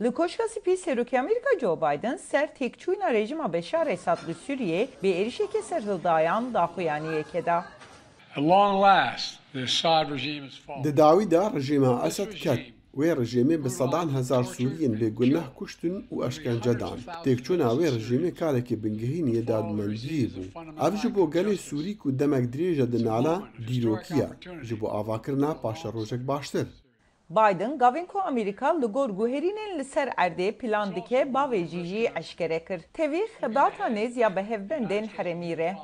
Li Koşka Spî Serokê Amerîka Joe Biden ser têkçûna rejima Beşar Esad li Sûriyê bê êrişeke serhildayan daxuyaniyeke da. At long last, the Assad regime has fallen. Di dawî de rejima Esed ket. Wê rejimê bi sedan hezar Sûriyên bêguneh kuştin û eşkence dan. Têkçûna wê rejimê karekî bingehîniyê dadmendiyê bû. Ev ji bo gelê Sûrî ku demek dirêj di nala dîrokî ye ji bo avakirina paşerojek baştir. Biden gavên ku Amerîka li gor guherînên li ser erdê plan dike bavê jî jî eşkere kir. Tevî xebata nêz ya bi hevbendên herêmî re.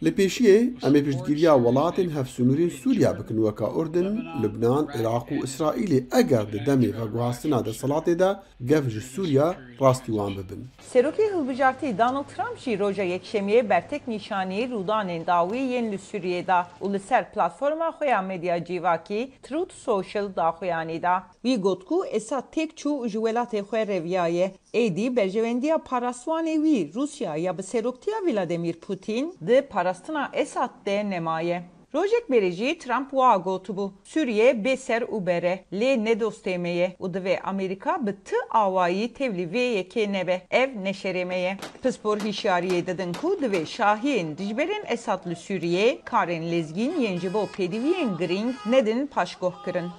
Li pêşiyê em ê piştgiriya welatên hevsûnûrên Sûriya bikin weka Urdun, Lubnan, Iraq û İsraîlê eger di demê veguhastina deselatê de gev ji Sûriya rastî wan bibin. Serokê Hilbijartî Donald Trump jî roja yekşemiyê bertek nîşanî rûdanên dawî yên li Sûriyê da û li ser platforma xwe ya medya cîvakî Truth Social daxuyanî da. Wî got ku Esad têk çû ji welatê xwe reviyaye. Êdî berjevendiya parastwanê wî Rusya ya bi seroktiya Vladimir Putin di parastina Esad de nemaye. Rojek berê jî Trump wa gotibû Sûriye bê ser û bere lê nedostêmeye û divê Amerîka bi ti awayî tevlî vê yekê nebe ev neşerêmeye. Pispor hişyariyê didin ku divê şahiyên dijberên Esad li Sûriyê karên lezgîn yên ji bo pêdiviyên girîng nedin paşgoh kirin.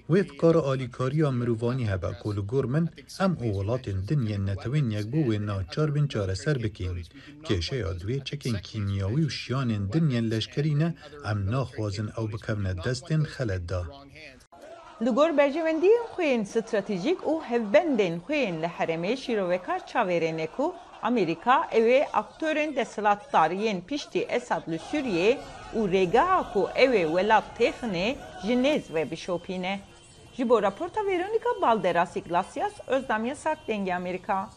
Wê fikara alîkariya mirovanî hebe ku li gor min em û welatên dinyên netewên yekbû wê naçar bin çareser bikin. Kêşeya divê çekên kîmyawî û şiyanên dinyên leşkerî ne em naxwazin ew bikevne destên xelet da. Li gor berjewendiyên xwe yên stratejîk û hevbendên xwe yên li herêmê şîrovekar çavêrêne ku Amerîka ew ê aktörên desthilatdariyên piştî Esad li Sûriyê û rêgeha ku ew ê welat têxine ji nêz ve bişopîne. Ji bo raporta Veronika Balderas Iglesias, Özdemir Sak, Dengê Amerîka.